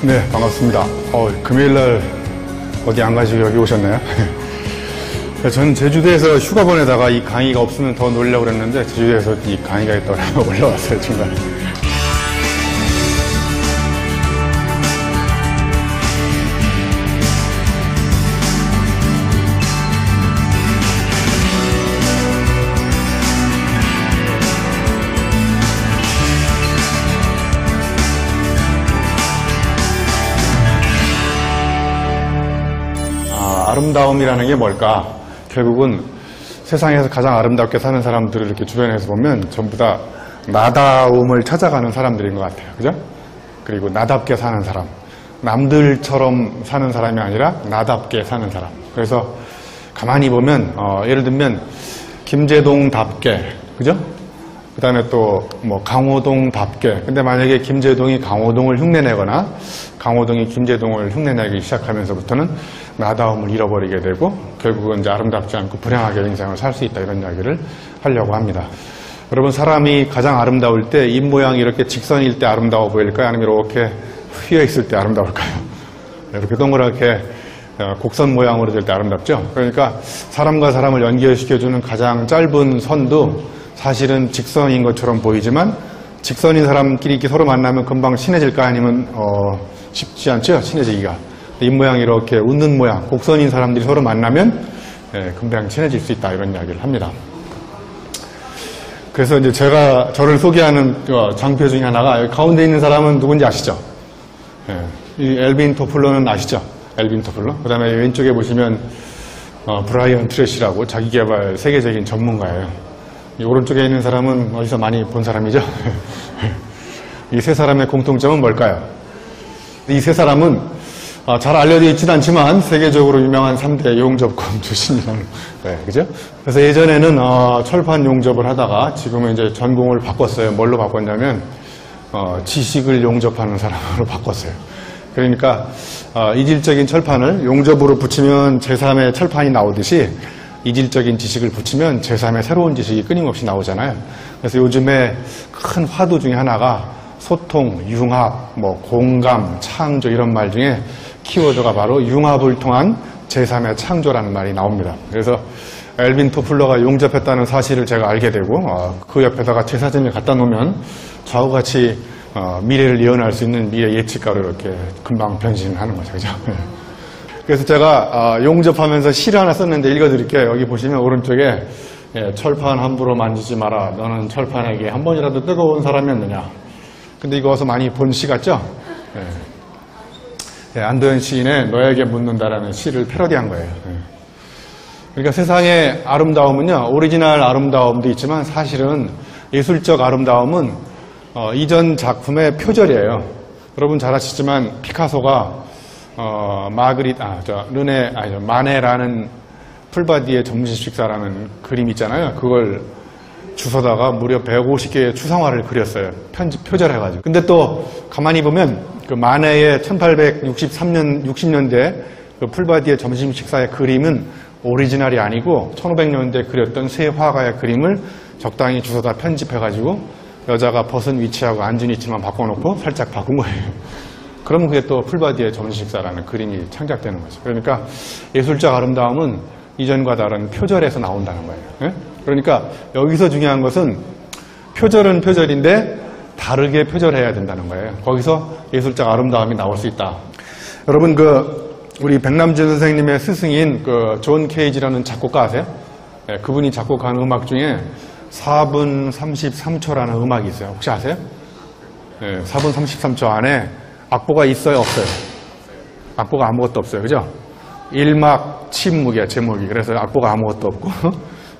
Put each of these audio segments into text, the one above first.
네, 반갑습니다. 금요일날 어디 안 가시고 여기 오셨나요? 저는 제주도에서 휴가 보내다가 이 강의가 없으면 더 놀려고 그랬는데 제주도에서 이 강의가 있더라고 올라왔어요, 중간에. 아름다움이라는 게 뭘까? 결국은 세상에서 가장 아름답게 사는 사람들을 이렇게 주변에서 보면 전부 다 나다움을 찾아가는 사람들인 것 같아요. 그죠? 그리고 나답게 사는 사람. 남들처럼 사는 사람이 아니라 나답게 사는 사람. 그래서 가만히 보면, 예를 들면, 김제동답게. 그죠? 그 다음에 또, 강호동답게. 근데 만약에 김제동이 강호동을 흉내내거나, 강호동이 김제동을 흉내내기 시작하면서부터는 나다움을 잃어버리게 되고 결국은 이제 아름답지 않고 불행하게 인생을 살 수 있다 이런 이야기를 하려고 합니다. 여러분 사람이 가장 아름다울 때 입모양이 이렇게 직선일 때 아름다워 보일까요? 아니면 이렇게 휘어 있을 때 아름다울까요? 이렇게 동그랗게 곡선 모양으로 될 때 아름답죠? 그러니까 사람과 사람을 연결시켜주는 가장 짧은 선도 사실은 직선인 것처럼 보이지만 직선인 사람끼리 이렇게 서로 만나면 금방 친해질까? 아니면 쉽지 않죠? 친해지기가. 입모양이 이렇게 웃는 모양, 곡선인 사람들이 서로 만나면 금방 친해질 수 있다 이런 이야기를 합니다. 그래서 이제 제가 저를 소개하는 장표 중에 하나가 여기 가운데 있는 사람은 누군지 아시죠? 이 엘빈 토플러는 아시죠? 엘빈 토플러. 그 다음에 왼쪽에 보시면 브라이언 트래시라고 자기개발 세계적인 전문가예요. 이 오른쪽에 있는 사람은 어디서 많이 본 사람이죠? 이 세 사람의 공통점은 뭘까요? 이 세 사람은 잘 알려져 있지는 않지만 세계적으로 유명한 3대 용접공 출신이라는 거예요. 그죠? 그래서 예전에는 철판 용접을 하다가 지금은 이제 전공을 바꿨어요. 뭘로 바꿨냐면 지식을 용접하는 사람으로 바꿨어요. 그러니까 이질적인 철판을 용접으로 붙이면 제3의 철판이 나오듯이 이질적인 지식을 붙이면 제3의 새로운 지식이 끊임없이 나오잖아요. 그래서 요즘에 큰 화두 중에 하나가 소통, 융합, 공감, 창조 이런 말 중에 키워드가 바로 융합을 통한 제3의 창조라는 말이 나옵니다. 그래서 엘빈 토플러가 용접했다는 사실을 제가 알게 되고 그 옆에다가 제 사진을 갖다 놓으면 저하고같이 미래를 예언할 수 있는 미래 예측가로 이렇게 금방 변신하는 거죠. 그죠? 그래서 제가 용접하면서 시를 하나 썼는데 읽어드릴게요. 여기 보시면 오른쪽에 철판 함부로 만지지 마라. 너는 철판에게 한 번이라도 뜨거운 사람이었느냐. 근데 이거 어서 많이 본 시 같죠? 안도현 시인의 너에게 묻는다라는 시를 패러디한 거예요. 그러니까 세상의 아름다움은요, 오리지널 아름다움도 있지만 사실은 예술적 아름다움은 이전 작품의 표절이에요. 여러분 잘 아시지만 피카소가 마네라는 풀바디의 점심 식사라는 그림 있잖아요. 그걸 주워다가 무려 150개의 추상화를 그렸어요. 표절해가지고. 근데 또 가만히 보면 그 마네의 60년대 그 풀바디의 점심 식사의 그림은 오리지널이 아니고 1500년대 그렸던 새 화가의 그림을 적당히 주워다 편집해가지고 여자가 벗은 위치하고 앉은 위치만 바꿔놓고 살짝 바꾼 거예요. 그러면 그게 또 풀바디의 점심 식사라는 그림이 창작되는 거죠. 그러니까 예술적 아름다움은 이전과 다른 표절에서 나온다는 거예요. 그러니까 여기서 중요한 것은 표절은 표절인데 다르게 표절해야 된다는 거예요. 거기서 예술적 아름다움이 나올 수 있다. 여러분 우리 백남준 선생님의 스승인 존 케이지라는 작곡가 아세요? 그분이 작곡한 음악 중에 4분 33초라는 음악이 있어요. 혹시 아세요? 4분 33초 안에 악보가 있어요? 없어요? 악보가 아무것도 없어요. 그죠? 1막 침묵이야, 제목이. 그래서 악보가 아무것도 없고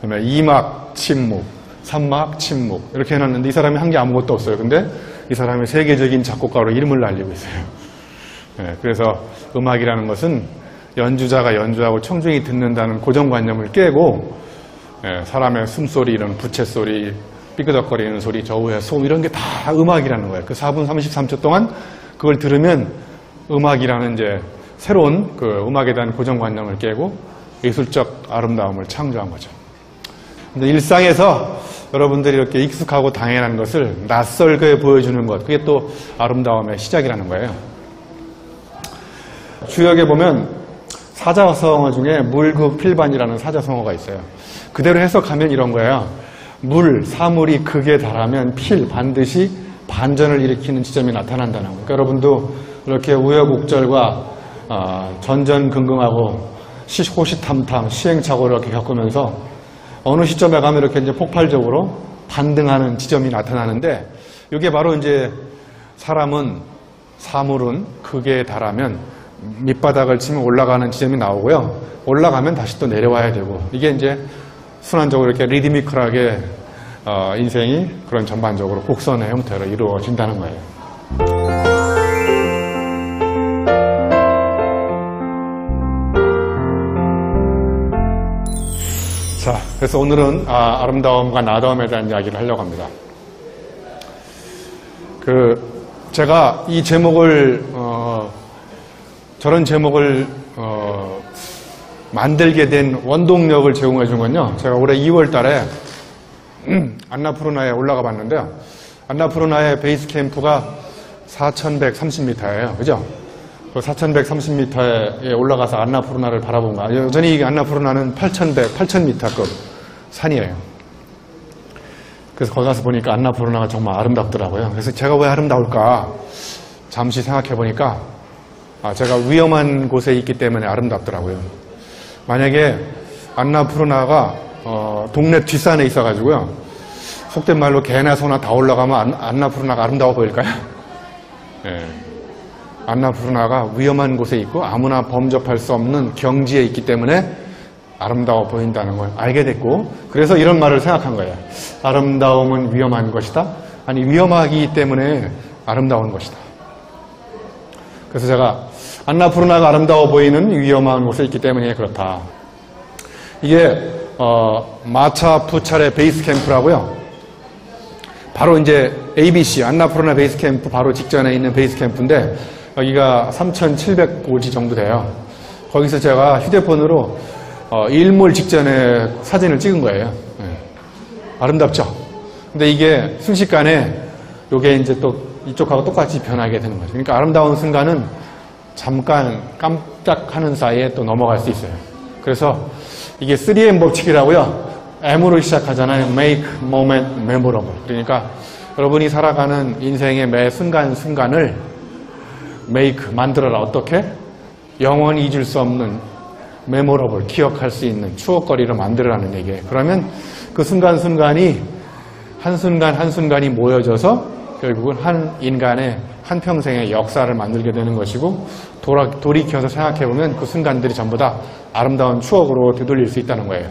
그다음에 2막 침묵, 3막 침묵 이렇게 해놨는데 이 사람이 한 게 아무것도 없어요. 근데 이 사람이 세계적인 작곡가로 이름을 날리고 있어요. 그래서 음악이라는 것은 연주자가 연주하고 청중이 듣는다는 고정관념을 깨고 사람의 숨소리, 이런 부채소리, 삐그덕거리는 소리, 저우의 소음 이런 게 다 음악이라는 거예요. 그 4분 33초 동안 그걸 들으면 음악이라는 이제 새로운 음악에 대한 고정관념을 깨고 예술적 아름다움을 창조한 거죠. 근데 일상에서 여러분들이 이렇게 익숙하고 당연한 것을 낯설게 보여주는 것, 그게 또 아름다움의 시작이라는 거예요. 주역에 보면 사자성어 중에 물극필반이라는 사자성어가 있어요. 그대로 해석하면 이런 거예요. 사물이 극에 달하면 필, 반드시 반전을 일으키는 지점이 나타난다는 거예요. 그러니까 여러분도 이렇게 우여곡절과 전전긍긍하고 호시탐탐, 시행착오를 이렇게 겪으면서 어느 시점에 가면 이렇게 이제 폭발적으로 반등하는 지점이 나타나는데, 이게 바로 이제 사물은 극에 달하면 밑바닥을 치면 올라가는 지점이 나오고요. 올라가면 다시 또 내려와야 되고, 이게 이제 순환적으로 이렇게 리드미컬하게 인생이 그런 전반적으로 곡선의 형태로 이루어진다는 거예요. 자, 그래서 오늘은 아름다움과 나다움에 대한 이야기를 하려고 합니다. 제가 이 제목을 저런 제목을 만들게 된 원동력을 제공해 준 건요, 제가 올해 2월 달에 안나푸르나에 올라가 봤는데요. 안나푸르나의 베이스 캠프가 4,130m예요. 그죠? 4,130m에 올라가서 안나푸르나를 바라본 거야. 여전히 안나푸르나는 8,000m급 산이에요. 그래서 거기 가서 보니까 안나푸르나가 정말 아름답더라고요. 그래서 제가 왜 아름다울까 잠시 생각해 보니까 제가 위험한 곳에 있기 때문에 아름답더라고요. 만약에 안나푸르나가 동네 뒷산에 있어가지고요, 속된 말로 개나 소나 다 올라가면 안나푸르나가 아름다워 보일까요? 네. 안나푸르나가 위험한 곳에 있고 아무나 범접할 수 없는 경지에 있기 때문에 아름다워 보인다는 걸 알게 됐고, 그래서 이런 말을 생각한 거예요. 아름다움은 위험한 것이다. 아니, 위험하기 때문에 아름다운 것이다. 그래서 제가 안나푸르나가 아름다워 보이는 위험한 곳에 있기 때문에 그렇다. 이게 마차푸찰의 베이스 캠프라고요. 바로 이제 ABC 안나푸르나 베이스 캠프 바로 직전에 있는 베이스 캠프인데, 여기가 3,700고지 정도 돼요. 거기서 제가 휴대폰으로 일몰 직전에 사진을 찍은 거예요. 네. 아름답죠? 근데 이게 순식간에 이게 이제 또 이쪽하고 똑같이 변하게 되는 거죠. 그러니까 아름다운 순간은 잠깐 깜짝하는 사이에 또 넘어갈 수 있어요. 그래서 이게 3M 법칙이라고요. M으로 시작하잖아요. Make moment memorable. 그러니까 여러분이 살아가는 인생의 매 순간순간을 만들어라. 어떻게? 영원히 잊을 수 없는 memorable, 기억할 수 있는 추억거리를 만들어라는 얘기예요. 그러면 그 순간순간이 한순간이 모여져서 결국은 한 인간의 한평생의 역사를 만들게 되는 것이고, 돌이켜서 생각해보면 그 순간들이 전부 다 아름다운 추억으로 되돌릴 수 있다는 거예요.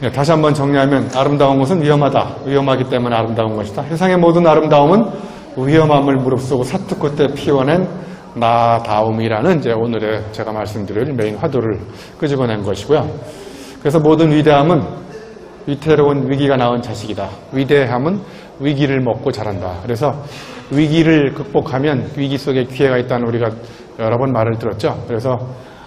네, 다시 한번 정리하면 아름다운 것은 위험하다. 위험하기 때문에 아름다운 것이다. 세상의 모든 아름다움은 위험함을 무릅쓰고 사투끝에 피워낸 나다움이라는 이제 오늘의 제가 말씀드릴 메인 화두를 끄집어낸 것이고요. 그래서 모든 위대함은 위태로운 위기가 낳은 자식이다. 위대함은 위기를 먹고 자란다. 그래서 위기를 극복하면 위기 속에 기회가 있다는 우리가 여러 번 말을 들었죠. 그래서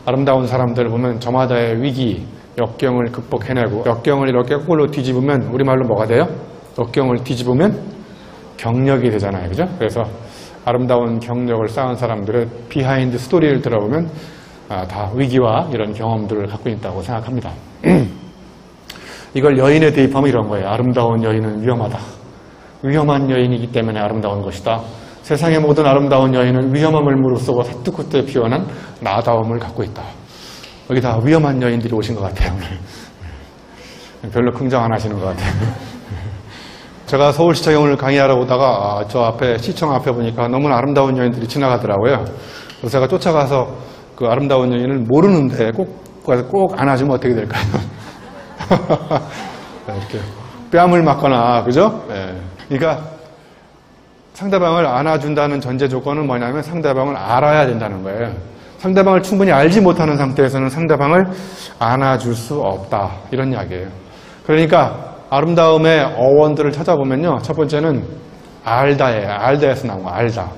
아름다운 사람들을 보면 저마다의 위기, 역경을 극복해내고, 역경을 이렇게 거꾸로 뒤집으면 우리말로 뭐가 돼요? 역경을 뒤집으면 경력이 되잖아요. 그죠? 그래서 아름다운 경력을 쌓은 사람들의 비하인드 스토리를 들어보면 다 위기와 이런 경험들을 갖고 있다고 생각합니다. 이걸 여인에 대입하면 이런 거예요. 아름다운 여인은 위험하다. 위험한 여인이기 때문에 아름다운 것이다. 세상의 모든 아름다운 여인은 위험함을 무릅쓰고 사투끝에 피어난 나다움을 갖고 있다. 여기 다 위험한 여인들이 오신 것 같아요, 오늘. 별로 긍정 안 하시는 것 같아요. 제가 서울시청에 오늘 강의하러 오다가 저 앞에, 시청 앞에 보니까 너무나 아름다운 여인들이 지나가더라고요. 그래서 제가 쫓아가서 그 아름다운 여인을 모르는데 꼭 안아주면 어떻게 될까요? 이렇게 뺨을 맞거나, 그죠? 네. 그러니까 상대방을 안아준다는 전제 조건은 뭐냐면 상대방을 알아야 된다는 거예요. 상대방을 충분히 알지 못하는 상태에서는 상대방을 안아줄 수 없다. 이런 이야기예요. 그러니까 아름다움의 어원들을 찾아보면요. 첫 번째는 알다예요. 알다에서 나온 거, 알다.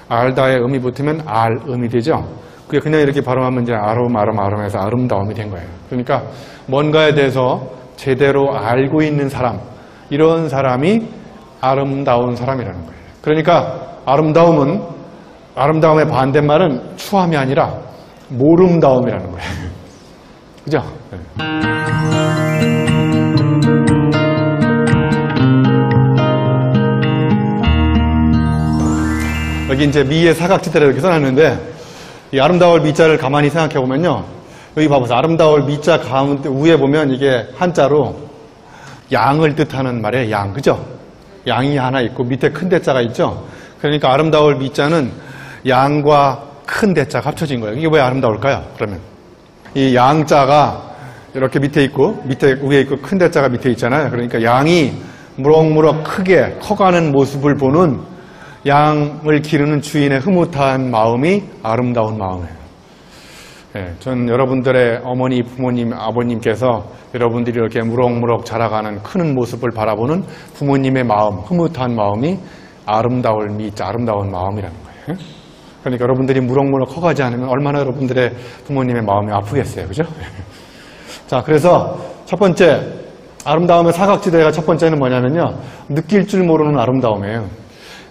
알다에 음이 붙으면 알음이 되죠. 그게 그냥 이렇게 발음하면 이제 아름해서 아름다움이 된 거예요. 그러니까 뭔가에 대해서 제대로 알고 있는 사람, 이런 사람이 아름다운 사람이라는 거예요. 그러니까 아름다움은 아름다움의 반대말은 추함이 아니라 모름다움이라는 거예요. 그죠? 여기 이제 미의 사각지대를 이렇게 써놨는데, 이 아름다울 미자를 가만히 생각해 보면요. 여기 봐보세요. 아름다울 미자 가운데 위에 보면 이게 한자로 양을 뜻하는 말이에요. 양. 그죠? 양이 하나 있고 밑에 큰 대자가 있죠? 그러니까 아름다울 미자는 양과 큰 대자가 합쳐진 거예요. 이게 왜 아름다울까요? 그러면 이 양자가 이렇게 밑에 있고 밑에 위에 있고 큰 대자가 밑에 있잖아요. 그러니까 양이 무럭무럭 크게 커가는 모습을 보는 양을 기르는 주인의 흐뭇한 마음이 아름다운 마음이에요. 예, 전 여러분들의 어머니, 부모님, 아버님께서 여러분들이 이렇게 무럭무럭 자라가는 크는 모습을 바라보는 부모님의 마음, 흐뭇한 마음이 아름다울 미자, 아름다운 마음이라는 거예요. 그러니까 여러분들이 무럭무럭 커가지 않으면 얼마나 여러분들의 부모님의 마음이 아프겠어요. 그죠? 자, 그래서 첫 번째, 아름다움의 사각지대가 첫 번째는 뭐냐면요. 느낄 줄 모르는 아름다움이에요.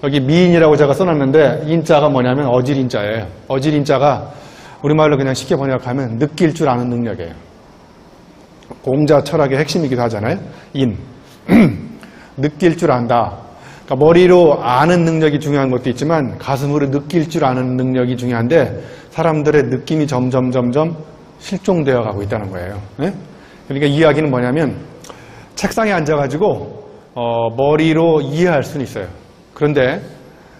여기 미인이라고 제가 써놨는데 인자가 뭐냐면 어질인자예요. 어질인자가 우리말로 그냥 쉽게 번역하면 느낄 줄 아는 능력이에요. 공자 철학의 핵심이기도 하잖아요. 인. 느낄 줄 안다. 그러니까 머리로 아는 능력이 중요한 것도 있지만 가슴으로 느낄 줄 아는 능력이 중요한데 사람들의 느낌이 점점 실종되어 가고 있다는 거예요. 네? 그러니까 이 이야기는 뭐냐면 책상에 앉아가지고 머리로 이해할 수는 있어요. 그런데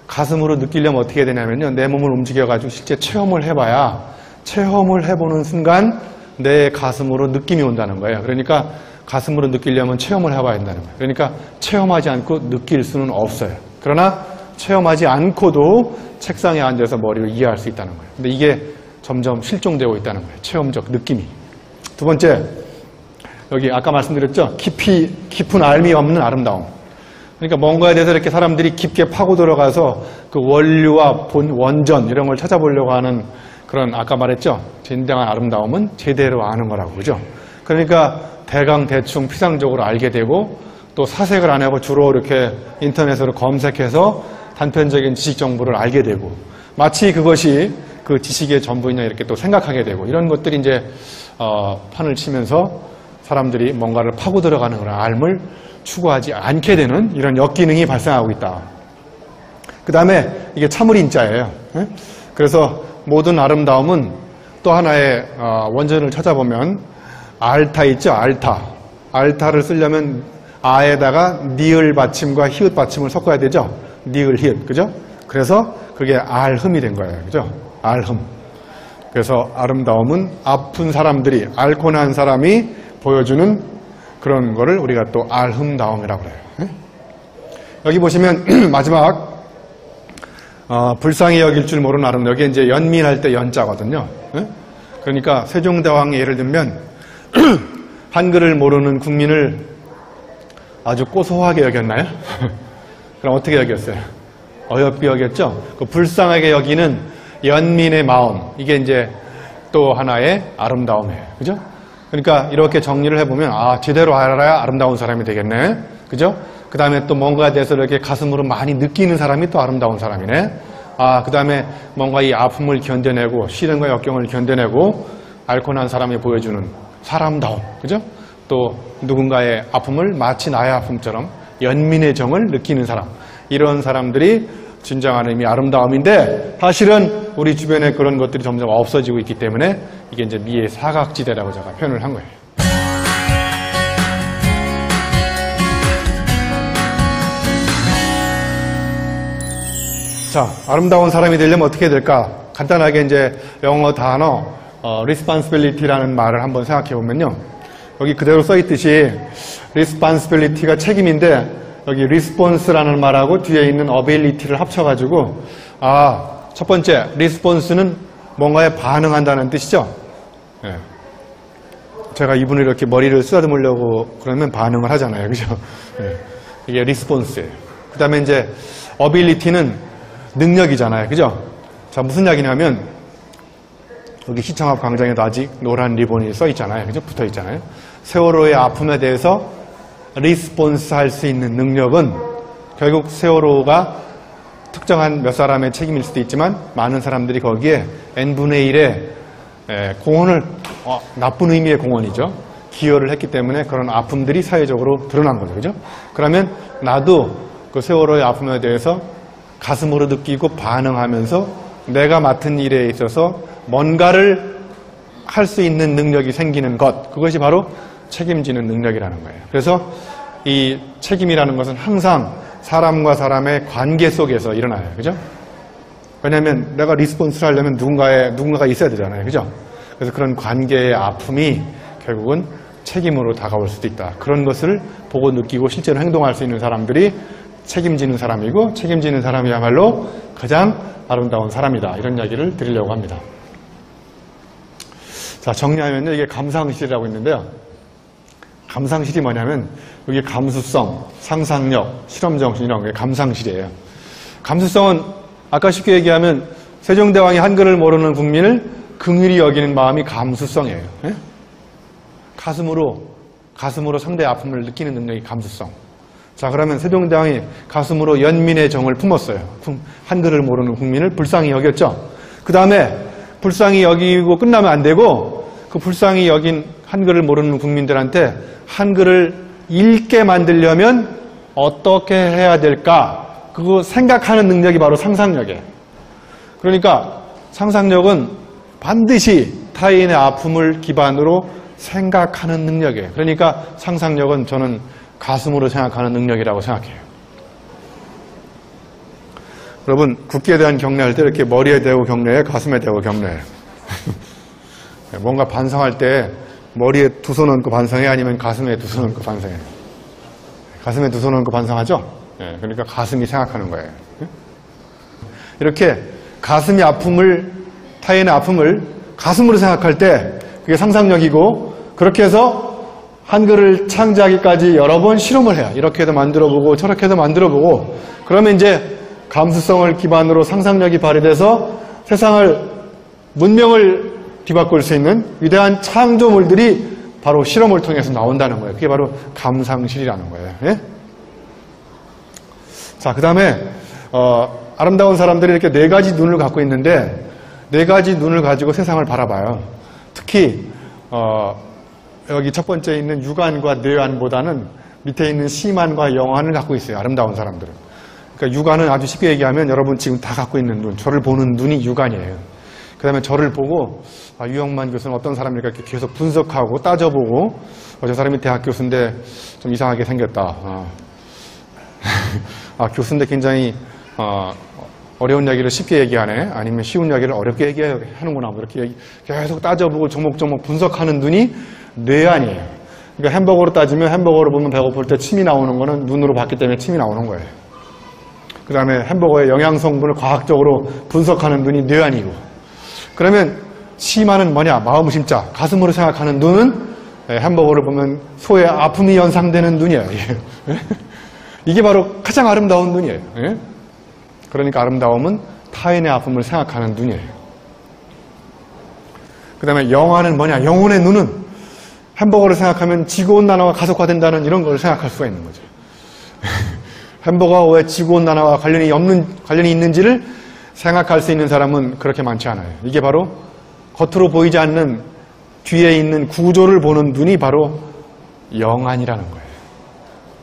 가슴으로 느끼려면 어떻게 해야 되냐면요. 내 몸을 움직여가지고 실제 체험을 해봐야 체험을 해보는 순간 내 가슴으로 느낌이 온다는 거예요. 그러니까 가슴으로 느끼려면 체험을 해봐야 된다는 거예요. 그러니까 체험하지 않고 느낄 수는 없어요. 그러나 체험하지 않고도 책상에 앉아서 머리로 이해할 수 있다는 거예요. 근데 이게 점점 실종되고 있다는 거예요. 체험적 느낌이. 두 번째, 여기 아까 말씀드렸죠. 깊은 알미 없는 아름다움. 그러니까 뭔가에 대해서 이렇게 사람들이 깊게 파고 들어가서 그 원류와 원전 이런 걸 찾아보려고 하는 그런 아까 말했죠. 진정한 아름다움은 제대로 아는 거라고 그죠. 그러니까 대강 대충 피상적으로 알게 되고 또 사색을 안 하고 주로 이렇게 인터넷으로 검색해서 단편적인 지식 정보를 알게 되고 마치 그것이 그 지식의 전부이냐 이렇게 또 생각하게 되고 이런 것들이 이제 판을 치면서 사람들이 뭔가를 파고 들어가는 그런 알을 추구하지 않게 되는 이런 역기능이 발생하고 있다. 그 다음에 이게 참을인자예요. 그래서 모든 아름다움은 또 하나의 원전을 찾아보면 알타 있죠. 알타를 쓰려면 아에다가 니을 받침과 히읗 받침을 섞어야 되죠. 니을 히읗 그죠? 그래서 그게 알흠이 된 거예요. 그죠? 알흠. 그래서 아름다움은 아픈 사람들이 앓고 난 사람이 보여주는 그런 거를 우리가 또 알흠다움이라고 그래요. 여기 보시면 마지막 불쌍히 여길 줄 모르는 아름다움. 여기 이제 연민할 때 연자거든요. 그러니까 세종대왕이 예를 들면 한글을 모르는 국민을 아주 고소하게 여겼나요? 그럼 어떻게 여겼어요? 어여삐 여겼죠? 그 불쌍하게 여기는 연민의 마음. 이게 이제 또 하나의 아름다움이에요. 그죠? 그러니까 이렇게 정리를 해보면 제대로 알아야 아름다운 사람이 되겠네. 그죠? 그 다음에 또 뭔가에 대해서 이렇게 가슴으로 많이 느끼는 사람이 또 아름다운 사람이네. 그 다음에 뭔가 이 아픔을 견뎌내고 시련과 역경을 견뎌내고 앓고 난 사람이 보여주는 사람다움. 그죠? 또 누군가의 아픔을 마치 나의 아픔처럼 연민의 정을 느끼는 사람. 이런 사람들이 진정한 의미 아름다움인데 사실은 우리 주변에 그런 것들이 점점 없어지고 있기 때문에 이게 이제 미의 사각지대라고 제가 표현을 한 거예요. 자, 아름다운 사람이 되려면 어떻게 해야 될까? 간단하게 이제 영어 단어 responsibility라는 말을 한번 생각해 보면요. 여기 그대로 써 있듯이 responsibility가 책임인데 여기 response라는 말하고 뒤에 있는 ability를 합쳐가지고 첫 번째 response는 뭔가에 반응한다는 뜻이죠. 네. 제가 이분을 이렇게 머리를 쓰다듬으려고 그러면 반응을 하잖아요. 그죠? 네. 이게 response예요. 그 다음에 이제 ability는 능력이잖아요. 그죠? 자, 무슨 이야기냐면 여기 시청앞 광장에도 아직 노란 리본이 써 있잖아요. 그죠? 붙어 있잖아요. 세월호의 아픔에 대해서 리스폰스 할 수 있는 능력은 결국 세월호가 특정한 몇 사람의 책임일 수도 있지만 많은 사람들이 거기에 n분의 1의 공헌을, 나쁜 의미의 공헌이죠. 기여를 했기 때문에 그런 아픔들이 사회적으로 드러난 거죠. 그죠? 그러면 나도 그 세월호의 아픔에 대해서 가슴으로 느끼고 반응하면서 내가 맡은 일에 있어서 뭔가를 할 수 있는 능력이 생기는 것, 그것이 바로 책임지는 능력이라는 거예요. 그래서 이 책임이라는 것은 항상 사람과 사람의 관계 속에서 일어나요. 그죠? 왜냐하면 내가 리스폰스를 하려면 누군가가 있어야 되잖아요. 그죠? 그래서 그런 관계의 아픔이 결국은 책임으로 다가올 수도 있다. 그런 것을 보고 느끼고 실제로 행동할 수 있는 사람들이 책임지는 사람이고, 책임지는 사람이야말로 가장 아름다운 사람이다. 이런 이야기를 드리려고 합니다. 자, 정리하면요. 이게 감상실이라고 있는데요. 감상실이 뭐냐면 여기 감수성, 상상력, 실험정신 이런 게 감상실이에요. 감수성은 아까 쉽게 얘기하면 세종대왕이 한글을 모르는 국민을 긍휼히 여기는 마음이 감수성이에요. 예? 가슴으로 상대의 아픔을 느끼는 능력이 감수성. 자, 그러면 세종대왕이 가슴으로 연민의 정을 품었어요. 한글을 모르는 국민을 불쌍히 여겼죠. 그 다음에 불쌍히 여기고 끝나면 안 되고 그 불쌍히 여긴 한글을 모르는 국민들한테 한글을 읽게 만들려면 어떻게 해야 될까? 그거 생각하는 능력이 바로 상상력이에요. 그러니까 상상력은 반드시 타인의 아픔을 기반으로 생각하는 능력이에요. 그러니까 상상력은 저는 가슴으로 생각하는 능력이라고 생각해요. 여러분, 국기에 대한 경례할 때 이렇게 머리에 대고 경례해, 가슴에 대고 경례해. 뭔가 반성할 때 머리에 두 손 얹고 반성해, 아니면 가슴에 두 손 얹고 반성해? 가슴에 두 손 얹고 반성하죠? 예, 그러니까 가슴이 생각하는 거예요. 이렇게 가슴이 타인의 아픔을 가슴으로 생각할 때 그게 상상력이고, 그렇게 해서 한글을 창제하기까지 여러 번 실험을 해요. 이렇게도 만들어보고 저렇게도 만들어보고, 그러면 이제 감수성을 기반으로 상상력이 발휘돼서 문명을 뒤바꿀 수 있는 위대한 창조물들이 바로 실험을 통해서 나온다는 거예요. 그게 바로 감상실이라는 거예요. 예? 자, 그 다음에 아름다운 사람들이 이렇게 네 가지 눈을 갖고 있는데, 네 가지 눈을 가지고 세상을 바라봐요. 특히 여기 첫 번째 있는 육안과 뇌안보다는 밑에 있는 심안과 영안을 갖고 있어요. 아름다운 사람들은. 그러니까 육안은 아주 쉽게 얘기하면 여러분 지금 다 갖고 있는 눈, 저를 보는 눈이 육안이에요. 그 다음에 저를 보고 유영만 교수는 어떤 사람일까 이렇게 계속 분석하고 따져보고, 저 사람이 대학 교수인데 좀 이상하게 생겼다. 교수인데 굉장히 어려운 이야기를 쉽게 얘기하네, 아니면 쉬운 이야기를 어렵게 얘기하는구나, 뭐 이렇게 계속 따져보고 조목조목 분석하는 눈이 뇌안이에요. 그러니까 햄버거로 따지면 햄버거를 보면 배고플 때 침이 나오는 거는 눈으로 봤기 때문에 침이 나오는 거예요. 그 다음에 햄버거의 영양성분을 과학적으로 분석하는 눈이 뇌안이고, 그러면 심안은 뭐냐? 마음 심자, 가슴으로 생각하는 눈은 햄버거를 보면 소의 아픔이 연상되는 눈이에요. 이게 바로 가장 아름다운 눈이에요. 그러니까 아름다움은 타인의 아픔을 생각하는 눈이에요. 그 다음에 영안은 뭐냐? 영혼의 눈은 햄버거를 생각하면 지구온난화가 가속화된다는 이런 걸 생각할 수가 있는 거죠. 햄버거가 왜 지구온난화와 관련이 있는지를 생각할 수 있는 사람은 그렇게 많지 않아요. 이게 바로 겉으로 보이지 않는 뒤에 있는 구조를 보는 눈이 바로 영안이라는 거예요.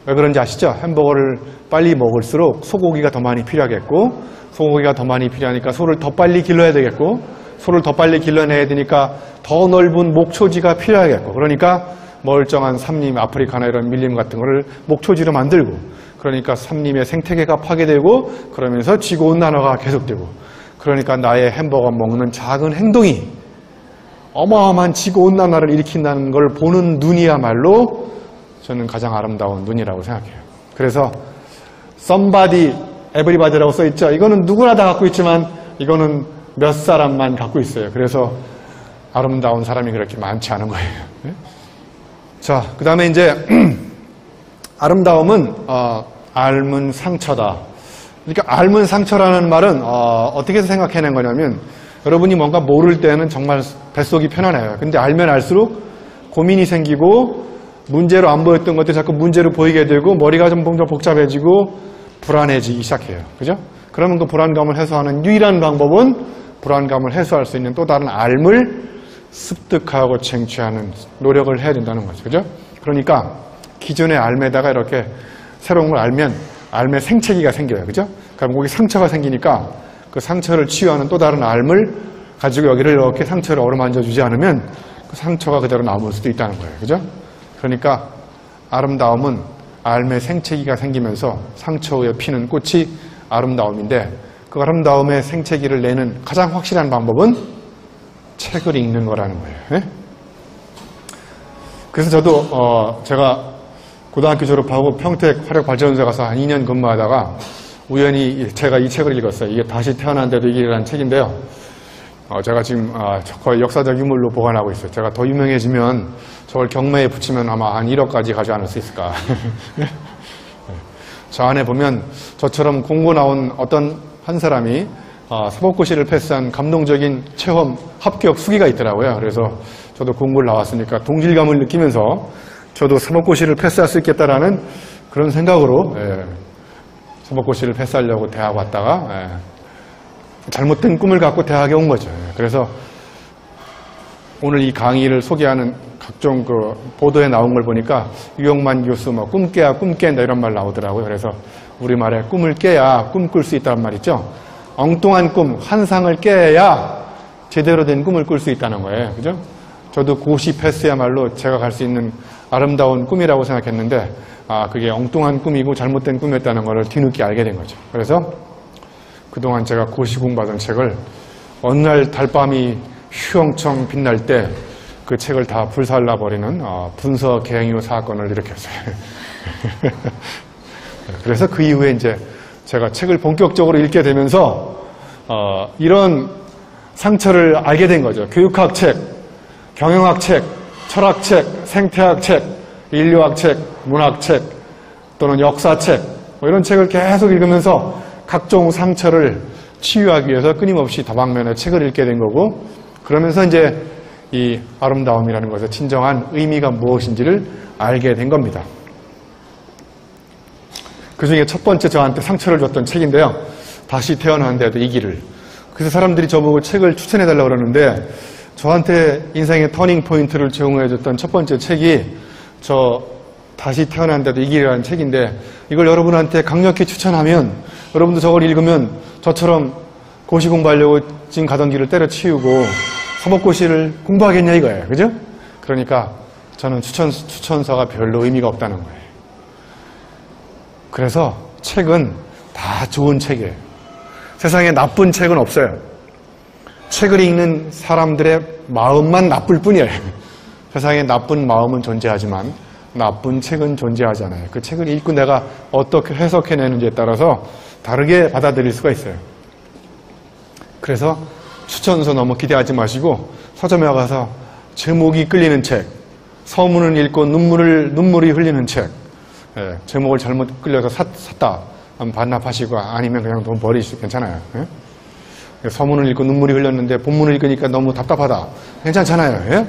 왜 그런지 아시죠? 햄버거를 빨리 먹을수록 소고기가 더 많이 필요하겠고, 소고기가 더 많이 필요하니까 소를 더 빨리 길러야 되겠고, 소를 더 빨리 길러내야 되니까 더 넓은 목초지가 필요하겠고, 그러니까 멀쩡한 삼림, 아프리카나 이런 밀림 같은 거를 목초지로 만들고, 그러니까 삼림의 생태계가 파괴되고, 그러면서 지구온난화가 계속되고, 그러니까 나의 햄버거 먹는 작은 행동이 어마어마한 지구온난화를 일으킨다는 걸 보는 눈이야말로 저는 가장 아름다운 눈이라고 생각해요. 그래서 somebody, everybody라고 써있죠. 이거는 누구나 다 갖고 있지만 이거는 몇 사람만 갖고 있어요. 그래서 아름다운 사람이 그렇게 많지 않은 거예요. 자, 그 다음에 이제 아름다움은 앓은 상처다. 그러니까 앓은 상처라는 말은 어떻게 생각해낸 거냐면, 여러분이 뭔가 모를 때는 정말 뱃속이 편안해요. 근데 알면 알수록 고민이 생기고 문제로 안 보였던 것들이 자꾸 문제로 보이게 되고 머리가 좀 복잡해지고 불안해지기 시작해요. 그죠? 그러면 그 불안감을 해소하는 유일한 방법은 불안감을 해소할 수 있는 또 다른 알을 습득하고 쟁취하는 노력을 해야 된다는 거죠. 그죠? 그러니까 기존의 알매다가 이렇게 새로운 걸 알면 알매 생채기가 생겨요. 그죠? 그럼 거기 상처가 생기니까 그 상처를 치유하는 또 다른 알을 가지고 여기를 이렇게 상처를 어루만져 주지 않으면 그 상처가 그대로 남을 수도 있다는 거예요. 그죠? 그러니까 아름다움은 알매 생채기가 생기면서 상처 후에 피는 꽃이 아름다움인데 그 아름다움의 생채기를 내는 가장 확실한 방법은 책을 읽는 거라는 거예요. 네? 그래서 저도 제가 고등학교 졸업하고 평택 화력발전소에 가서 한 2년 근무하다가 우연히 제가 이 책을 읽었어요. 이게 다시 태어난데도 이기라는 책인데요. 제가 지금 거의 역사적 유물로 보관하고 있어요. 제가 더 유명해지면 저걸 경매에 붙이면 아마 한 1억까지 가지 않을 수 있을까. 저 안에 보면 저처럼 공고 나온 어떤 한 사람이 사법고시를 패스한 감동적인 체험 합격 수기가 있더라고요. 그래서 저도 공고를 나왔으니까 동질감을 느끼면서 저도 사법고시를 패스할 수 있겠다라는 그런 생각으로 사법고시를 패스하려고 대학 왔다가 잘못된 꿈을 갖고 대학에 온 거죠. 그래서 오늘 이 강의를 소개하는 각종 그 보도에 나온 걸 보니까 유영만 교수 뭐 꿈 깨야 꿈 깬다 이런 말 나오더라고요. 그래서 우리말에 꿈을 깨야 꿈꿀 수 있다는 말 있죠. 엉뚱한 꿈, 환상을 깨야 제대로 된 꿈을 꿀 수 있다는 거예요. 그죠? 저도 고시 패스야말로 제가 갈 수 있는 아름다운 꿈이라고 생각했는데 그게 엉뚱한 꿈이고 잘못된 꿈이었다는 걸 뒤늦게 알게 된 거죠. 그래서 그동안 제가 고시 공부하던 책을 어느 날 달밤이 휘영청 빛날 때 그 책을 다 불살라버리는 분서 계행유 사건을 일으켰어요. 그래서 그 이후에 이제 제가 책을 본격적으로 읽게 되면서 이런 상처를 알게 된 거죠. 교육학 책, 경영학 책, 철학 책, 생태학 책, 인류학 책, 문학 책 또는 역사 책 이런 책을 계속 읽으면서 각종 상처를 치유하기 위해서 끊임없이 다방면의 책을 읽게 된 거고 그러면서 이제 이 아름다움이라는 것의 진정한 의미가 무엇인지를 알게 된 겁니다. 그 중에 첫 번째 저한테 상처를 줬던 책인데요. 다시 태어난데도 이기를. 그래서 사람들이 저보고 책을 추천해달라고 그러는데 저한테 인생의 터닝 포인트를 제공해줬던 첫 번째 책이 저 다시 태어난데도 이기라는 책인데 이걸 여러분한테 강력히 추천하면 여러분도 저걸 읽으면 저처럼 고시 공부하려고 지금 가던 길을 때려치우고 사법고시를 공부하겠냐 이거예요. 그죠? 그러니까 저는 추천서가 별로 의미가 없다는 거예요. 그래서 책은 다 좋은 책이에요. 세상에 나쁜 책은 없어요. 책을 읽는 사람들의 마음만 나쁠 뿐이에요. 세상에 나쁜 마음은 존재하지만 나쁜 책은 존재하지 않아요. 그 책을 읽고 내가 어떻게 해석해내는지에 따라서 다르게 받아들일 수가 있어요. 그래서 추천서 너무 기대하지 마시고 서점에 가서 제목이 끌리는 책, 서문을 읽고 눈물이 흘리는 책, 제목을 잘못 끌려서 샀다 하면 반납하시고 아니면 그냥 돈 버리시고 괜찮아요. 서문을 읽고 눈물이 흘렸는데 본문을 읽으니까 너무 답답하다. 괜찮잖아요.